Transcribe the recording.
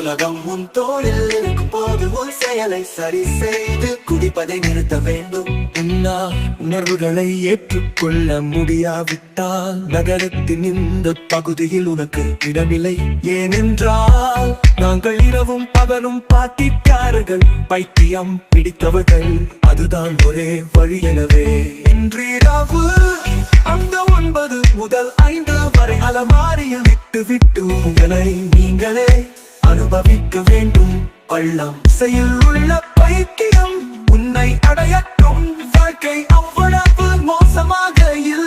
உலகம் உன் தோளில் இருக்கும் போது உன் செயலை சரி செய்து குடிப்பதை நிறுத்த வேண்டும். உணர்வுகளை ஏற்றுக்கொள்ள முடியாவிட்டால் நகரத்தின் இந்த பகுதியில் உனக்கு இடமில்லை. ஏனென்றால் நாங்கள் இரவும் பகலும் பாட்டிக்காரர்கள், பைத்தியம் பிடித்தவர்கள், அதுதான் ஒரே வழி. எனவே இன்றிரவு அந்த 9 முதல் 5 வரை அலமாரியில் விட்டு உங்களை நீங்களே அனுபவிக்க வேண்டும். பள்ளம் செயல் உள்ள பைத்தியம் உன்னை அடையட்டும். வாழ்க்கை அவ்வளவு மோசமாக இல்லை.